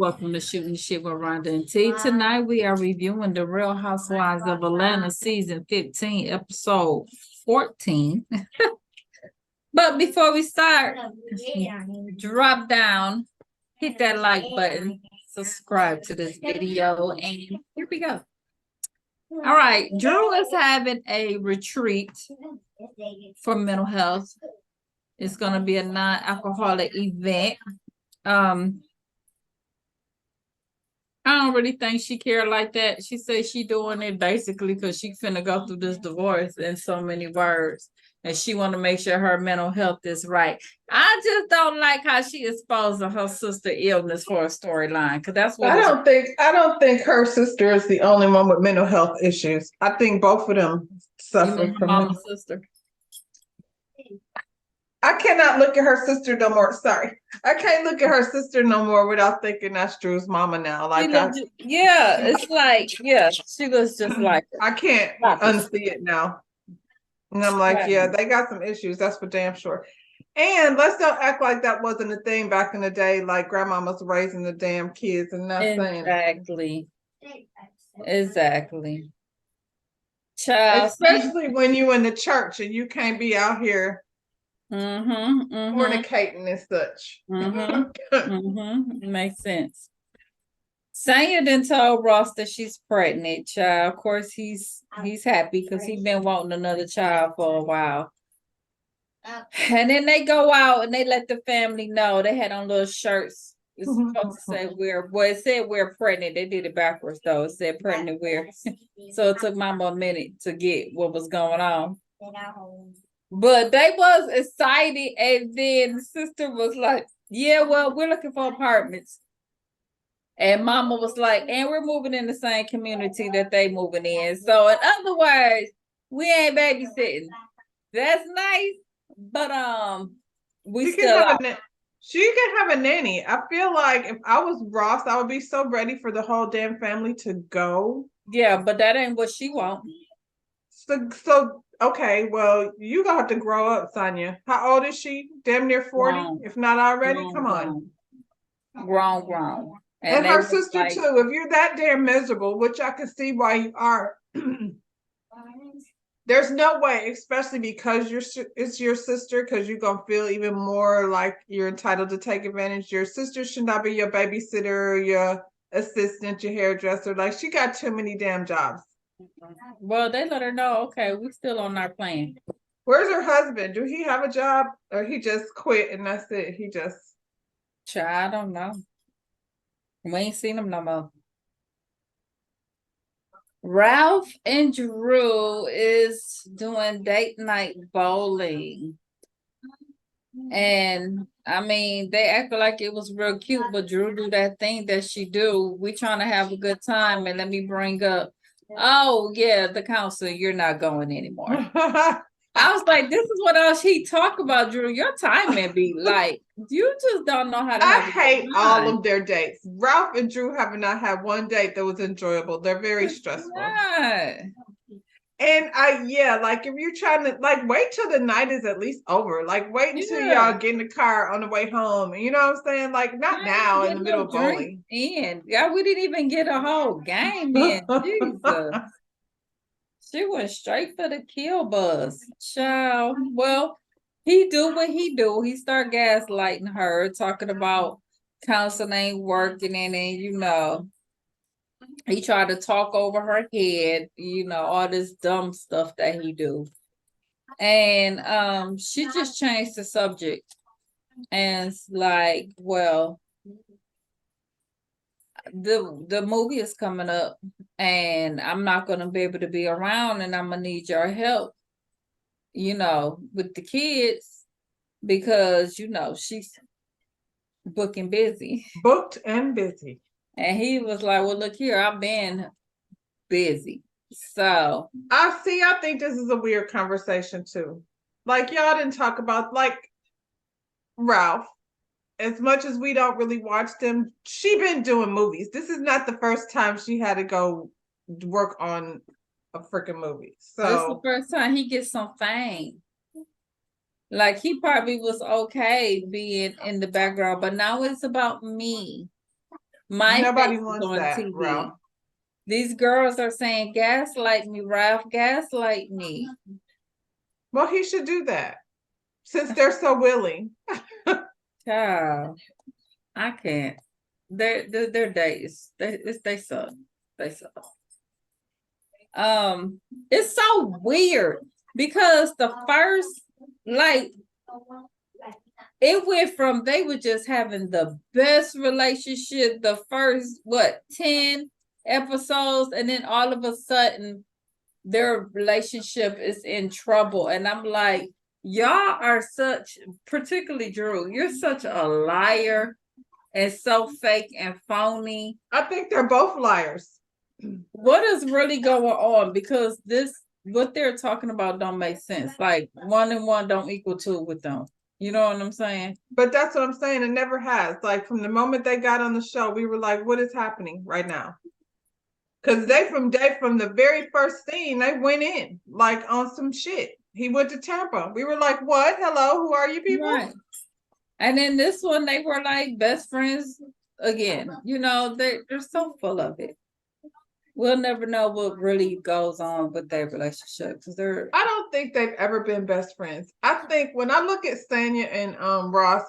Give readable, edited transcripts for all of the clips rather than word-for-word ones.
Welcome to Shooting the Shit with Rhonda and T. Tonight we are reviewing The Real Housewives of Atlanta season 15, episode 14. But before we start, drop down, hit that like button, subscribe to this video, and here we go. All right, Drew is having a retreat for mental health. It's going to be a non-alcoholic event. I don't really think she cared like that. She said she doing it basically because she finna go through this divorce in so many words. And she want to make sure her mental health is right. I just don't like how she exposing her sister illness for a storyline. Because that's what I don't think her sister is the only one with mental health issues. I think both of them suffer from mama's sister. I cannot look at her sister no more. Sorry. I can't look at her sister no more without thinking that's Drew's mama now. It's like, she looks just like her. I can't unsee it now. And I'm like, yeah, they got some issues. That's for damn sure. And let's don't act like that wasn't a thing back in the day, like grandmama's raising the damn kids and not saying. Exactly. Child, especially when you in the church and you can't be out here fornicating and such. Makes sense. Sanya then told Ross that she's pregnant, child. Of course, he's happy because he's been wanting another child for a while. And then they go out and they let the family know. They had on little shirts. It's supposed to say it said we're pregnant. They did it backwards though. It said pregnant we're. So it took Mama a minute to get what was going on. But they was excited, and then the sister was like, yeah, well, we're looking for apartments. And Mama was like, and we're moving in the same community that they moving in. So in other words, we ain't babysitting. That's nice, but she can have a nanny. I feel like if I was Ross, I would be so ready for the whole damn family to go. Yeah, but that ain't what she wants. So okay, well, you gonna have to grow up, Sonya. How old is she? Damn near 40, if not already. Come on. Grown. And her sister too. If you're that damn miserable, which I can see why you are, there's no way, especially because it's your sister, because you're gonna feel even more like you're entitled to take advantage. Your sister should not be your babysitter, your assistant, your hairdresser. Like, she got too many damn jobs. Well, they let her know, okay, we still on our plan. Where's her husband? Do he have a job, or he just quit and that's it? I don't know. We ain't seen him no more. Ralph and Drew is doing date night bowling. And I mean, they act like it was real cute, but Drew do that thing that she do. We trying to have a good time, and let me bring up, oh yeah, the counselor, you're not going anymore. I was like, this is what else he talk about, Drew. Your timing be like, you just don't know how to. I hate all of their dates. Ralph and Drew have not had one date that was enjoyable. They're very stressful. And like, if you're trying to, like, wait till the night is at least over. Like, wait until y'all get in the car on the way home. You know what I'm saying? Like, not now in the middle of bowling. Yeah, we didn't even get a whole game in. Jesus. She went straight for the kill buzz. Child. Well, he do what he do. He start gaslighting her, talking about counseling ain't working, and then, he tried to talk over her head, all this dumb stuff that he do. And she just changed the subject. And it's like, well, the movie is coming up and I'm not going to be able to be around, and I'm going to need your help, with the kids, because, she's booked and busy. And he was like, well, look here, I've been busy. So I think this is a weird conversation too. Like, y'all didn't talk about, like, Ralph. As much as we don't really watch them, she been doing movies. This is not the first time she had to go work on a freaking movie. So this is the first time he gets some fame. Like, he probably was okay being in the background, but now it's about me. My Nobody face is wants on that, TV. Ralph. These girls are saying, gaslight me, Ralph, gaslight me. Well, he should do that since they're so willing. Child, I can't. Their days, they suck. They suck. It's so weird because the first, like, it went from they were just having the best relationship the first, what, 10 episodes, and then all of a sudden their relationship is in trouble. And I'm like, y'all are such, particularly Drew, you're such a liar and so fake and phony. I think they're both liars. What is really going on? Because what they're talking about don't make sense. Like 1 and 1 don't equal 2 with them. You know what I'm saying? But that's what I'm saying. It never has. Like from the moment they got on the show, we were like, what is happening right now? Because from the very first scene, they went in like on some shit. He went to Tampa. We were like, what? Hello, who are you people? Right. And then this one, they were like best friends again. You know, they're so full of it. We'll never know what really goes on with their relationship because I don't think they've ever been best friends. I think when I look at Sanya and Ross,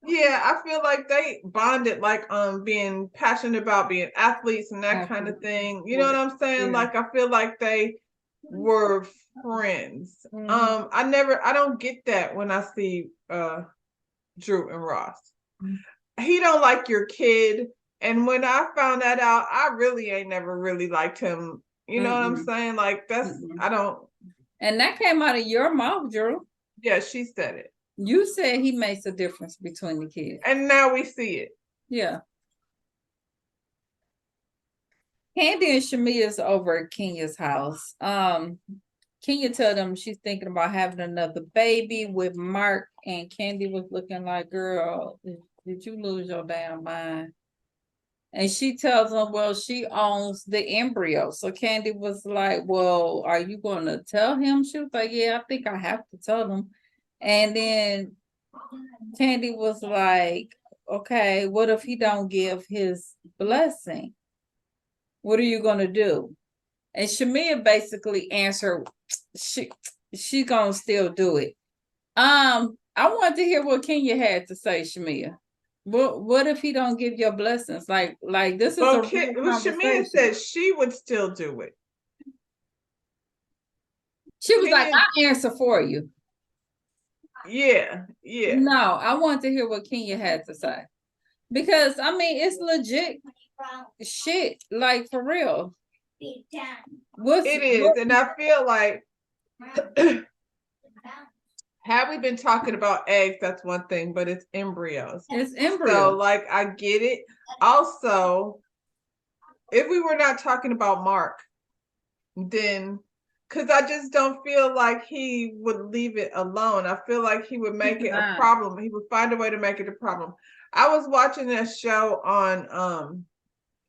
yeah, I feel like they bonded like being passionate about being athletes and that kind of thing. You know what I'm saying? Yeah. Like I feel like they were friends. Mhm. I don't get that when I see Drew and Ross. He don't like your kid. And when I found that out, I really ain't never really liked him. You know what I'm saying? Like I don't. And that came out of your mouth, Drew. Yeah, she said it. You said he makes a difference between the kids. And now we see it. Yeah. Candy and Shamia's over at Kenya's house. Kenya told them she's thinking about having another baby with Mark, and Candy was looking like, girl, did you lose your damn mind? And she tells them, well, she owns the embryo. So Candy was like, well, are you going to tell him? She was like, yeah, I think I have to tell him. And then Candy was like, okay, what if he don't give his blessing? What are you going to do? And Shamia basically answered, she gonna still do it. I wanted to hear what Kenya had to say, Shamia. What if he don't give your blessings? Like this is a real Shamia conversation. said she would still do it. She was like, I'll answer for you. Yeah. No, I want to hear what Kenya had to say. Because I mean it's legit shit, like for real. It is, and I feel like had we been talking about eggs, that's one thing, but it's embryos. It's embryos. So like I get it. Also, if we were not talking about Mark, then because I just don't feel like he would leave it alone. I feel like he would make it a problem. He would find a way to make it a problem. I was watching that show on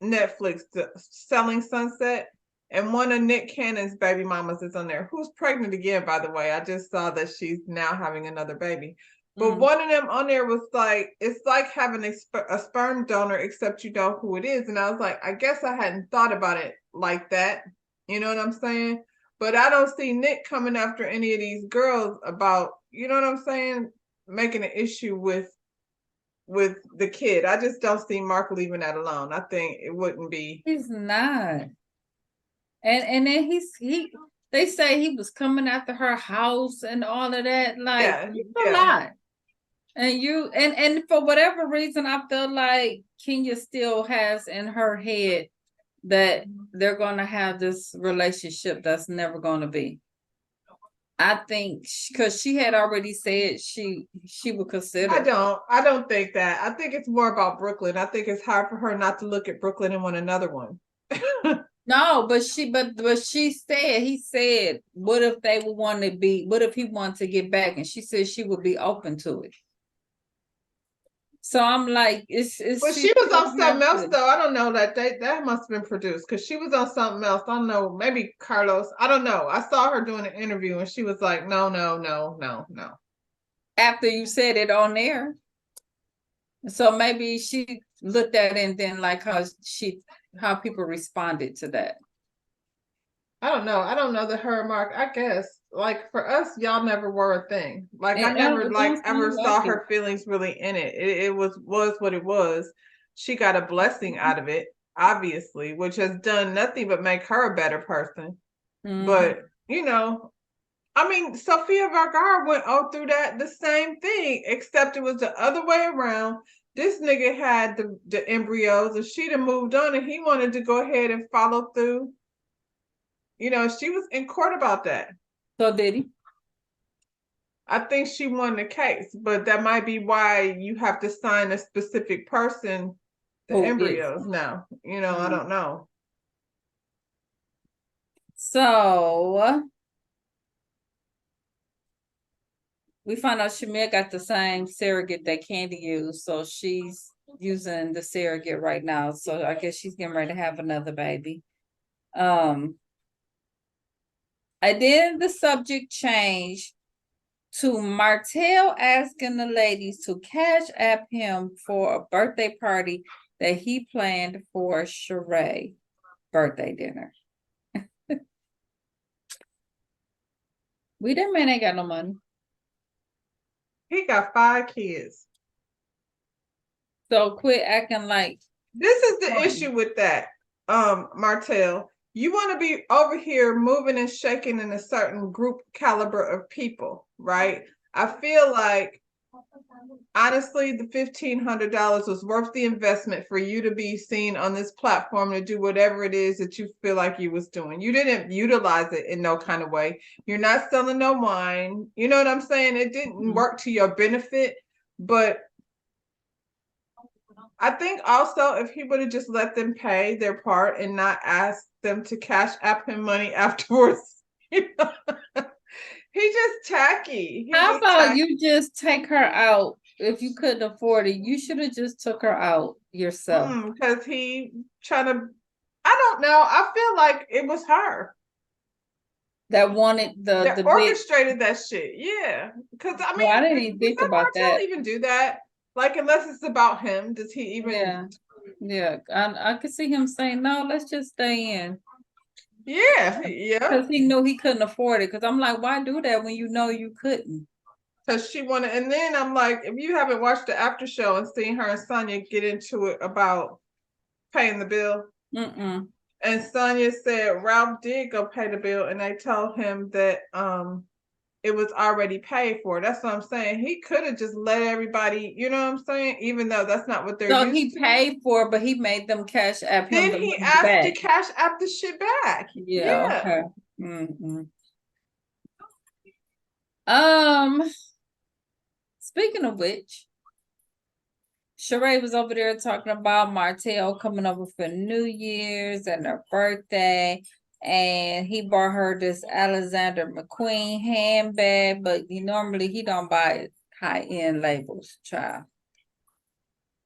Netflix, Selling Sunset, and one of Nick Cannon's baby mamas is on there, who's pregnant again, by the way. I just saw that she's now having another baby. But one of them on there was like, it's like having a sperm donor, except you know who it is. And I was like, I guess I hadn't thought about it like that. You know what I'm saying? But I don't see Nick coming after any of these girls about, you know what I'm saying, making an issue with the kid. I just don't see Mark leaving that alone. I think it wouldn't be. He's not. And then they say he was coming after her house and all of that. Like it's a lot. And for whatever reason, I feel like Kenya still has in her head that they're gonna have this relationship that's never gonna be. I think because she had already said she would consider. I don't think that. I think it's more about Brooklyn. I think it's hard for her not to look at Brooklyn and want another one. No, but he said, what if they would want to be, what if he wanted to get back? And she said she would be open to it. So I'm like, But she was on something else though. I don't know that must have been produced because she was on something else. I don't know, maybe Carlos. I don't know. I saw her doing an interview and she was like, no. After you said it on there. So maybe she looked at it and then like how people responded to that. I don't know. I don't know that her and Mark, I guess, like for us, y'all never were a thing. Like I And never it like don't ever seem like saw it. her feelings really in it. It was what it was. She got a blessing out of it, obviously, which has done nothing but make her a better person. But, you know, I mean, Sofia Vergara went through that the same thing, except it was the other way around. This nigga had the embryos, and she'd have moved on, and he wanted to go ahead and follow through. You know, she was in court about that. So did he? I think she won the case, but that might be why you have to sign a specific person the Who is? embryos now. You know, I don't know. So we found out Shamir got the same surrogate that Candy used, so she's using the surrogate right now. So I guess she's getting ready to have another baby. And then the subject changed to Martell asking the ladies to cash app him for a birthday party that he planned for Sheree birthday dinner. That man ain't got no money. He got 5 kids. So quit acting like. This is the issue with that, Martell. You want to be over here moving and shaking in a certain group caliber of people, right? I feel like, honestly, the $1,500 was worth the investment for you to be seen on this platform to do whatever it is that you feel like you was doing. You didn't utilize it in no kind of way. You're not selling no wine. You know what I'm saying? It didn't work to your benefit, but I think also if he would have just let them pay their part and not ask them to cash app him money afterwards, you know? He's just tacky. How about you just take her out if you couldn't afford it? You should have just took her out yourself. Because he trying to, I don't know. I feel like it was her that wanted that the orchestrated that shit. Yeah, because I mean, I didn't even think about that. Even do that? Like, unless it's about him, does he even? Yeah. I could see him saying, "No, let's just stay in." Yeah, because he knew he couldn't afford it. Because I'm like, why do that when you know you couldn't? Because she wanted, and then I'm like, if you haven't watched the after show and seen her and Sonya get into it about paying the bill, and Sonya said Ralph did go pay the bill, and they told him that it was already paid for. That's what I'm saying. He could have just let everybody, you know what I'm saying? Even though that's not what they're used to. So he paid for it, but he made them cash app him. Then he asked to cash app the shit back. Yeah. Okay. Speaking of which, Sheree was over there talking about Martell coming over for New Year's and her birthday. And he bought her this Alexander McQueen handbag, but normally he don't buy high-end labels, child.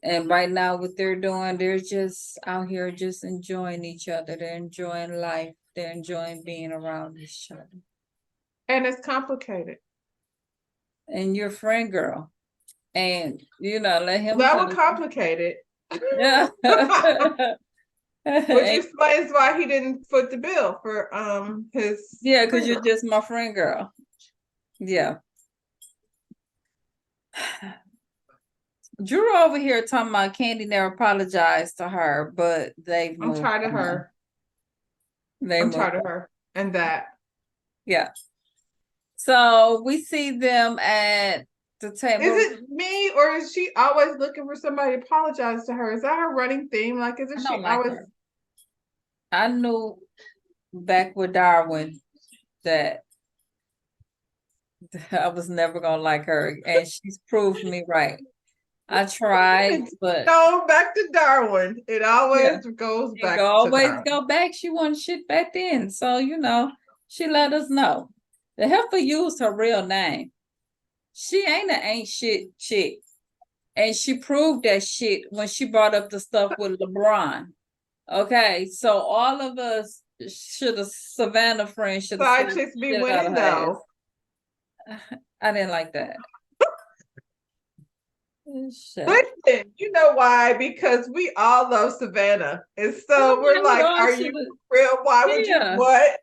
And right now what they're doing, they're just out here just enjoying each other. They're enjoying life. They're enjoying being around each other. And it's complicated. And your friend girl. And let him. That would complicate it. Yeah. Which explains why he didn't foot the bill for his. Yeah, because you're just my friend girl. Yeah. Drew over here talking about Candy never apologized to her, but I'm tired of her. I'm tired of her and that. Yeah. So we see them at the table. Is it me, or is she always looking for somebody to apologize to her? Is that her running theme? Like, isn't she always? Her. I knew back with Darwin that I was never gonna like her, and she's proved me right. I tried, but no, back to Darwin. It always goes back. Go back. She wasn't shit back then, so she let us know. The heifer used her real name. She ain't shit chick, and she proved that shit when she brought up the stuff with LeBron. Okay, so all of us should have Savannah friends should have. Side chicks be winning though. I didn't like that. Shut. Listen, you know why? Because we all love Savannah. And so we're Everybody like, going are to you the real? Why would you yeah. what?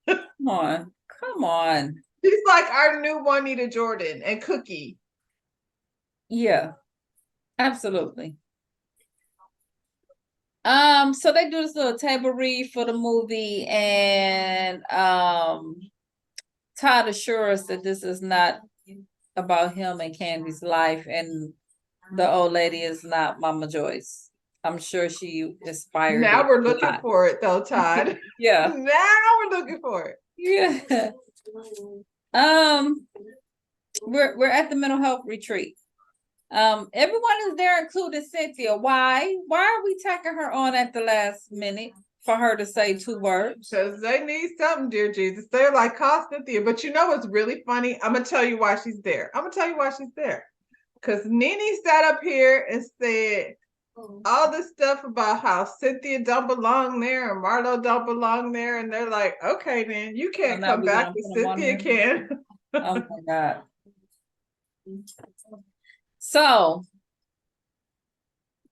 Come on. Come on. She's like our new Juanita Jordan and Cookie. Yeah, absolutely. So they do this little table read for the movie, and Todd assures us that this is not about him and Candy's life, and the old lady is not Mama Joyce. I'm sure she inspired Now it we're a looking lot. for it though, Todd. Yeah. Now we're looking for it. Yeah. Um, we're at the mental health retreat. Everyone is there, including Cynthia. Why? Why are we taking her on at the last minute for her to say 2 words? Because they need something, dear Jesus. They're like, call Cynthia. But you know what's really funny? I'm gonna tell you why she's there. I'm gonna tell you why she's there. Because Nene sat up here and said all this stuff about how Cynthia don't belong there and Marlo don't belong there. And they're like, okay, then you can't now come we're back, gonna but put them on Cynthia there. can. Oh my God. So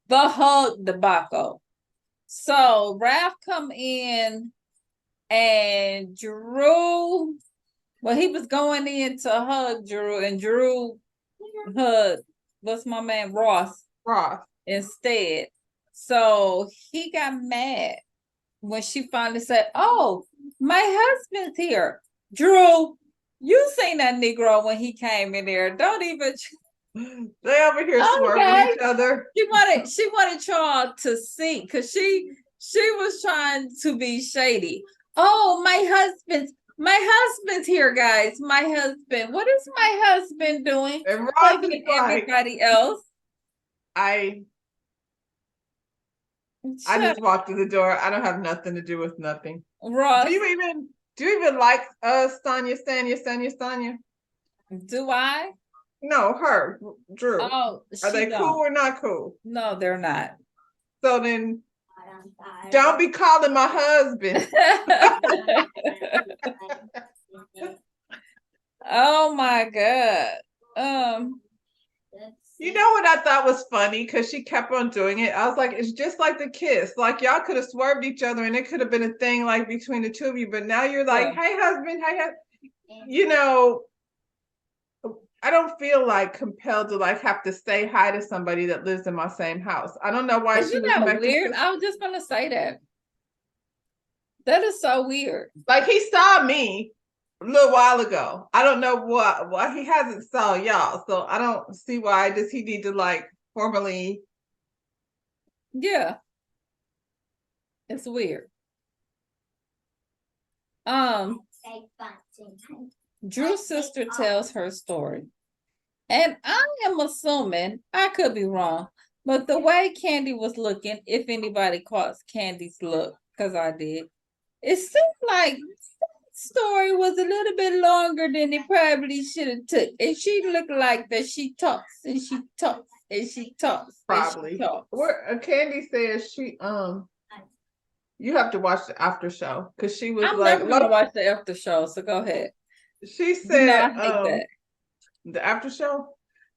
the hug debacle. So Ralph come in and Drew, well, he was going in to hug Drew, and Drew hugged, what's my man, Ross, Ross. instead. So he got mad when she finally said, oh, my husband's here. Drew, you seen that Negro when he came in there. Don't even. They over here swerving each other. She wanted y'all to see, because she was trying to be shady. Oh, my husband's here, guys. My husband. What is my husband doing? And Ross Talking is to like, everybody else. I Shut just walked through the door. I don't have nothing to do with nothing. Ross. Do you even like Stanya? Do I? No, her, Drew. Oh, Are they don't. cool or not cool? No, they're not. So then don't be calling my husband. Oh my God. You know what I thought was funny? Because she kept on doing it. I was like, it's just like the kiss. Like y'all could have swerved each other and it could have been a thing like between the two of you. But now you're like, hey, husband, you know, I don't feel like compelled to like have to say hi to somebody that lives in my same house. I don't know why she Isn't was that making weird? I was just gonna say that. That is so weird. Like he saw me a little while ago. I don't know why he hasn't saw y'all. So I don't see why does he need to like formally. Yeah. It's weird. Drew's sister tells her story. And I am assuming, I could be wrong, but the way Candy was looking, if anybody caught Candy's look, because I did, it seemed like story was a little bit longer than it probably should have took. And she looked like that she talks and she talks and she talks. Probably. And she talks. Where Candy says she you have to watch the after show because she was I'm like, never gonna watch the after show, so go ahead. She You know, said I hate that. the after show.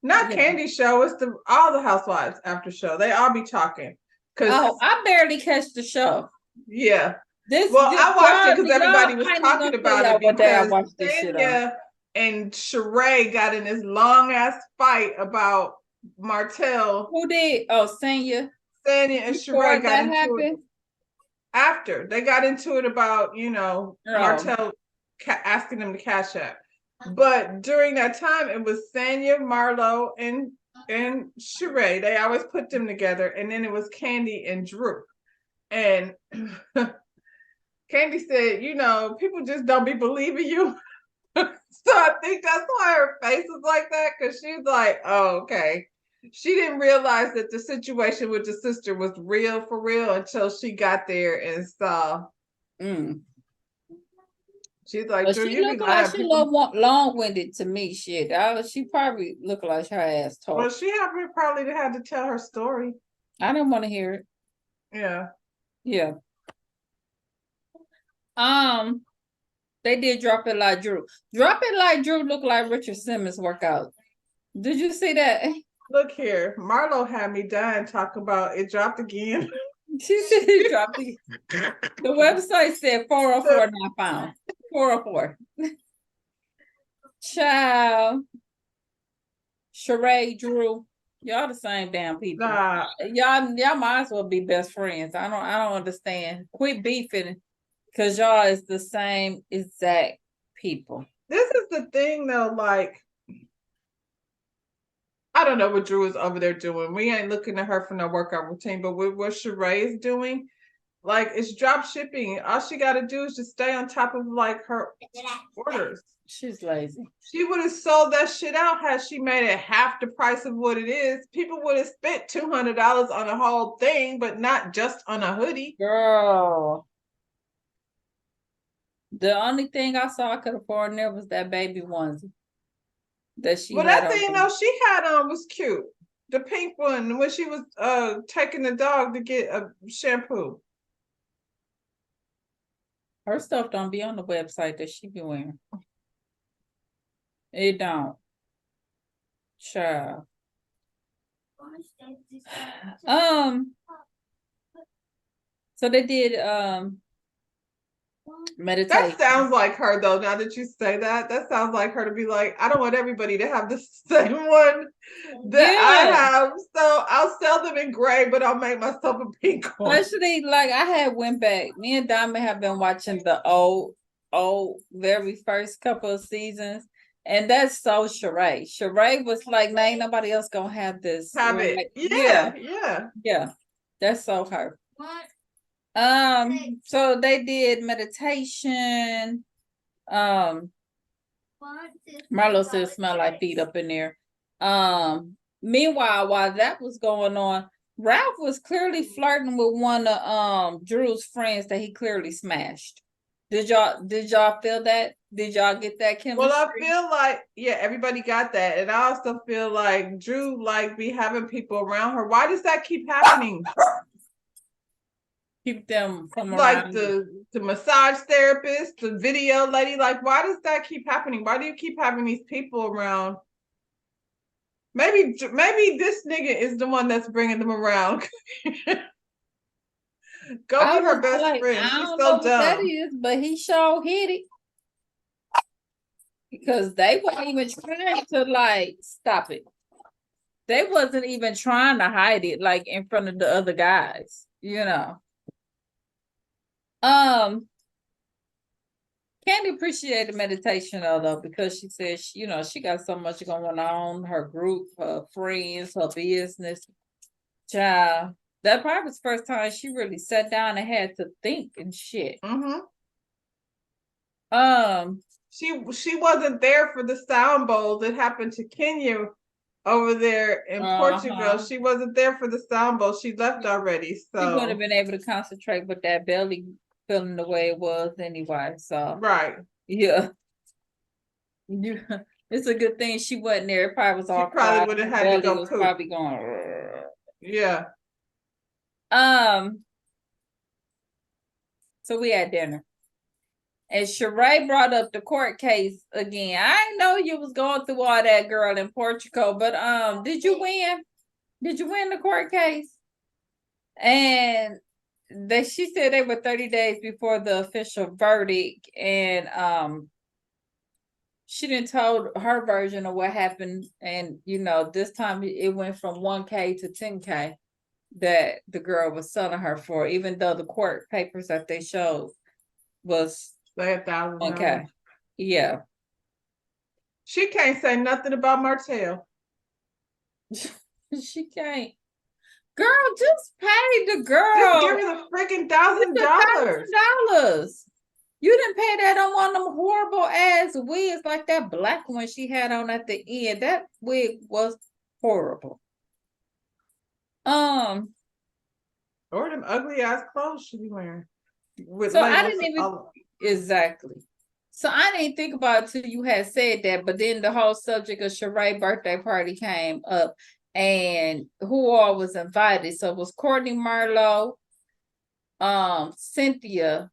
Not Yeah. Candy show, it's all the housewives after show. They all be talking. Oh, I barely catch the show. Yeah. This I watched it because y'all, everybody was I ain't talking gonna tell about y'all it what day I because watched this shit on. Tanya and Sheree got in this long ass fight about Martell. Who did? Oh, Sanya. Tanya and Before Sheree got that into it happened? after they got into it about Oh. Martell asking them to cash out. But during that time, it was Sanya, Marlo, and Sheree. They always put them together, and then it was Candy and Drew. And Candy said, you know, people just don't be believing you. So I think that's why her face is like that, because she's like, oh, okay. She didn't realize that the situation with the sister was real for real until she got there and saw. She's like, Drew, she you be looked like lying. she long-winded to me. Shit, she probably looked like her ass talk. Well, she probably had to tell her story. I don't want to hear it. Yeah. Yeah. They did Drop It Like Drew. Drop It Like Drew looked like Richard Simmons workout. Did you see that? Look here, Marlo had me dying talking about it dropped again. She said it dropped the website said 404 not found. 404. Child. Sheree, Drew, y'all the same damn people. Nah, Y'all might as well be best friends. I don't understand. Quit beefing because y'all is the same exact people. this is the thing though, like I don't know what Drew is over there doing. We ain't looking at her for no workout routine, but what Sheree is doing, like it's drop shipping. All she got to do is just stay on top of like her orders. She's lazy. She would have sold that shit out had she made it half the price of what it is. People would have spent $200 on a whole thing, but not just on a hoodie. Girl. The only thing I saw I could afford in there was that baby onesie that she Well, had that on. thing though she had on was cute. The pink one when she was taking the dog to get a shampoo. Her stuff don't be on the website that she be wearing. It don't. Child. So they did meditation. That sounds like her though. Now that you say that, that sounds like her to be like, I don't want everybody to have the same one that I have, so I'll sell them in gray, but I'll make myself a pink one. Especially like I had went back. Me and Diamond have been watching the old very first couple of seasons. And that's so Sheree. Sheree was like, nah, ain't nobody else gonna have this. Have it. Like, Yeah. That's so her. So they did meditation. Marlo said smell like feet up in there. Meanwhile, while that was going on, Ralph was clearly flirting with one of Drew's friends that he clearly smashed. Did y'all feel that? Did y'all get that chemistry? Well, I feel like everybody got that, and I also feel like Drew like be having people around her. Why does that keep happening? Keep them from like around. the massage therapist, the video lady. Like, why does that keep happening? Why do you keep having these people around? Maybe this nigga is the one that's bringing them around. Go be her best friend. She's so dumb. That is, but he sure hit it because they weren't even trying to like stop it. They wasn't even trying to hide it like in front of the other guys, you know. Candy appreciated meditation though because she said she got so much going on, her group, her friends, her business. Child, that probably was the first time she really sat down and had to think and shit. She wasn't there for the sound bowls that happened to Kenya over there in Portugal. She wasn't there for the sound bowl. She left already. So she wouldn't have been able to concentrate with that belly feeling the way it was anyway. So yeah. It's a good thing she wasn't there. It probably was all. She probably would have had to go poop. Probably going. Yeah. So we had dinner. And Sheree brought up the court case again. I know you was going through all that, girl, in Portugal, but did you win? Did you win the court case? And she said they were 30 days before the official verdict, and she didn't told her version of what happened, and this time it went from 1K to 10K that the girl was selling her for, even though the court papers that they showed was $1,000. Okay. Yeah. She can't say nothing about Martell. She can't. Girl, just pay the girl. Just give her the freaking $1,000. You didn't pay that on one of them horrible ass wigs like that black one she had on at the end. That wig was horrible. Or them ugly ass clothes she be wearing. So I didn't even exactly. So I didn't think about it till you had said that, but then the whole subject of Sheree's birthday party came up, and who all was invited. So it was Courtney, Marlo, Cynthia,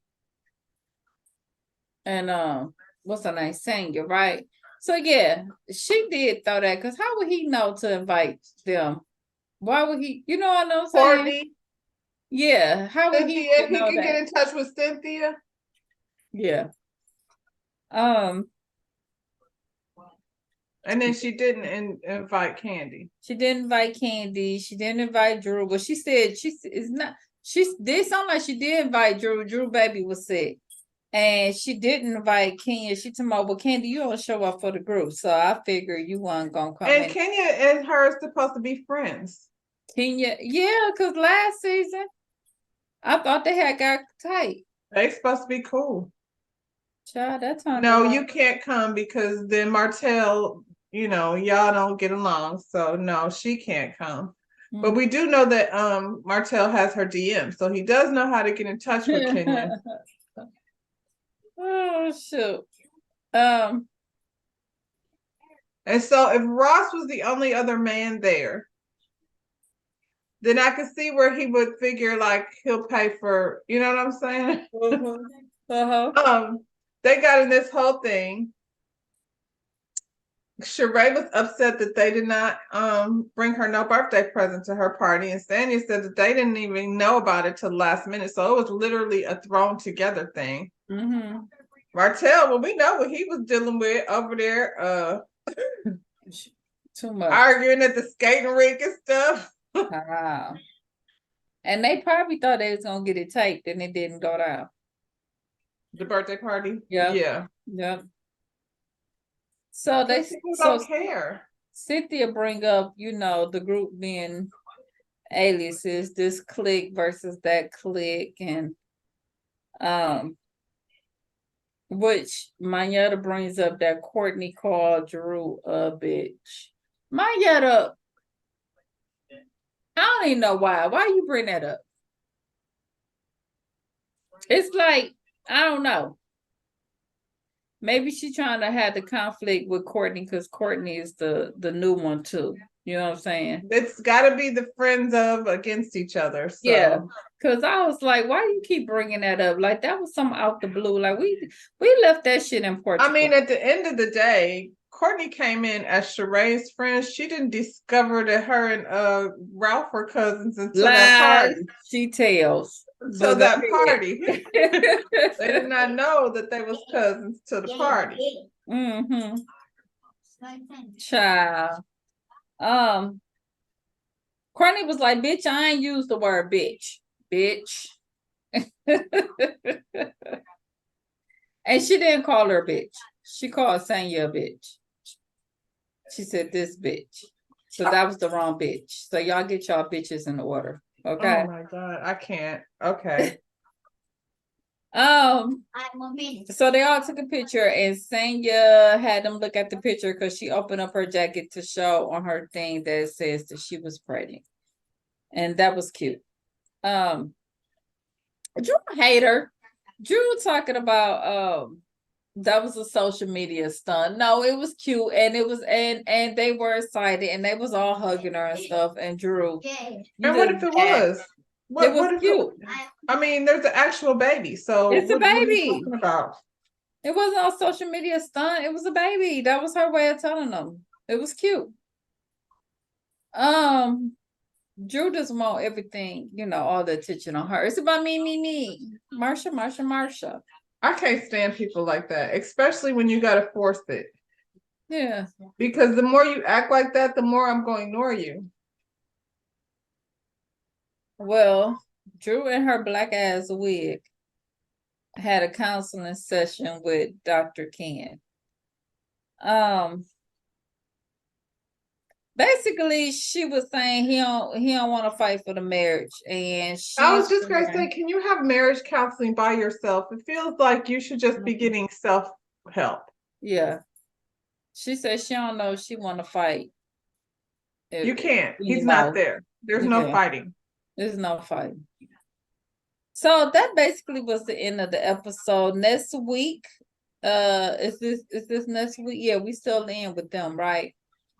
and what's her name? Sanya, right? So yeah, she did throw that because how would he know to invite them? Why would he? You know what I'm saying? Courtney, Yeah, how would he Cynthia, he know can get that? in touch with Cynthia. Yeah. Um, And then she didn't invite Candy. she didn't invite Candy. She didn't invite Drew. But she said is not. She did sound like she did invite Drew. Drew baby was sick. And she didn't invite Kenya. She told me, well, Candy, you don't show up for the group. So I figured you weren't going to come And in. Kenya and her are supposed to be friends. Kenya, yeah, because last season, I thought they had got tight. They supposed to be cool. Child, that time. No, you can't come because then Martell, y'all don't get along. So no, she can't come. But we do know that Martell has her DM, so he does know how to get in touch with Kenya. Oh shoot. And so if Ross was the only other man there, then I could see where he would figure like he'll pay for, you know what I'm saying? They got in this whole thing. Sheree was upset that they did not bring her no birthday present to her party, and Sanya said that they didn't even know about it till the last minute. So it was literally a thrown together thing. Martell, well, we know what he was dealing with over there. Too much arguing at the skating rink and stuff. Wow. And they probably thought they was gonna get it taped, and it didn't go down. The birthday party. Yeah. So they don't care. Cynthia bring up, the group being aliases, this clique versus that clique, and which Mayetta brings up that Courtney called Drew a bitch. Mayetta, I don't even know why. Why you bring that up? It's like, I don't know. Maybe she's trying to have the conflict with Courtney because Courtney is the new one too. You know what I'm saying? It's got to be the friends of against each other. So. Yeah, because I was like, why do you keep bringing that up? Like that was something out the blue. Like we left that shit in Portugal. I mean, at the end of the day, Courtney came in as Sheree's friend. She didn't discover that her and Ralph were cousins until that party. She tells. So that party. They did not know that they was cousins to the party. Child. Courtney was like, bitch, I ain't used the word bitch. Bitch. And she didn't call her bitch. She called Sanya a bitch. She said this bitch. So that was the wrong bitch. So y'all get y'all bitches in order. Okay. Oh my God, I can't. Okay. So they all took a picture and Sanya had them look at the picture because she opened up her jacket to show on her thing that says that she was pregnant. And that was cute. Drew hater. Drew talking about that was a social media stunt. No, it was cute and it was and they were excited and they was all hugging her and stuff. And Drew, and what if it was? It was cute. I mean, there's an actual baby, so it's a baby. What are you talking about? It wasn't a social media stunt. It was a baby. That was her way of telling them. It was cute. Drew doesn't want everything, all the attention on her. It's about me. Marsha. I can't stand people like that, especially when you got to force it. Yeah. Because the more you act like that, the more I'm going to ignore you. Well, Drew and her black ass wig had a counseling session with Dr. Ken. Basically, she was saying he don't want to fight for the marriage, and I was just going to say, can you have marriage counseling by yourself? It feels like you should just be getting self-help. Yeah, she said she don't know if she want to fight. You can't. He's not there. There's no fighting. There's no fighting. So that basically was the end of the episode. Next week, is this next week? Yeah, we still in with them, right?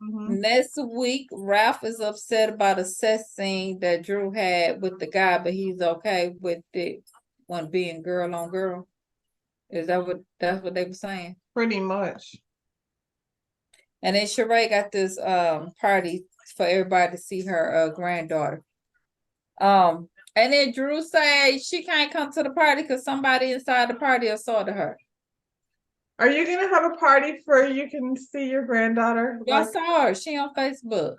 Next week, Ralph is upset about a sex scene that Drew had with the guy, but he's okay with it one being girl on girl. Is that that's what they were saying? Pretty much. And then Sheree got this party for everybody to see her granddaughter. And then Drew said she can't come to the party because somebody inside the party assaulted her. Are you gonna have a party for you can see your granddaughter? Y'all saw her. She on Facebook.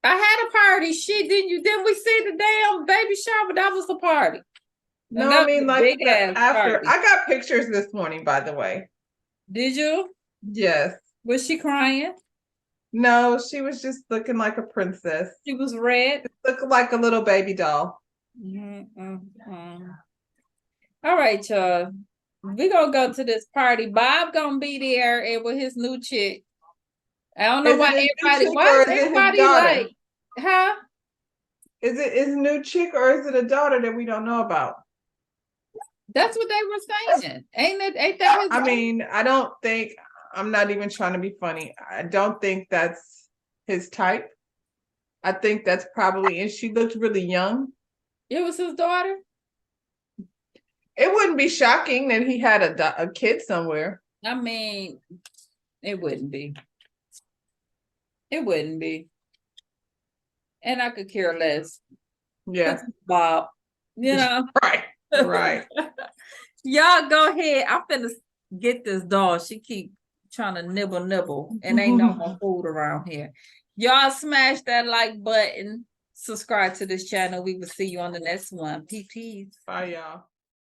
I had a party. Didn't we see the damn baby shower? That was the party. No, I mean like the after. Party. I got pictures this morning, by the way. Did you? Yes. Was she crying? No, she was just looking like a princess. She was red. Looked like a little baby doll. All right, y'all. We're gonna go to this party. Bob gonna be there and with his new chick. I don't know why everybody like, huh? Is it his new chick or is it a daughter that we don't know about? That's what they were saying. Ain't that his I mean, I don't think, I'm not even trying to be funny. I don't think that's his type. I think that's probably, and she looked really young. It was his daughter? It wouldn't be shocking that he had a kid somewhere. I mean, it wouldn't be. It wouldn't be. And I could care less. Yeah. Bob. You know? Right. Right. Y'all go ahead. I'm finna get this dog. She keep trying to nibble. And ain't no more food around here. Y'all smash that like button. Subscribe to this channel. We will see you on the next one. Peace. Bye, y'all.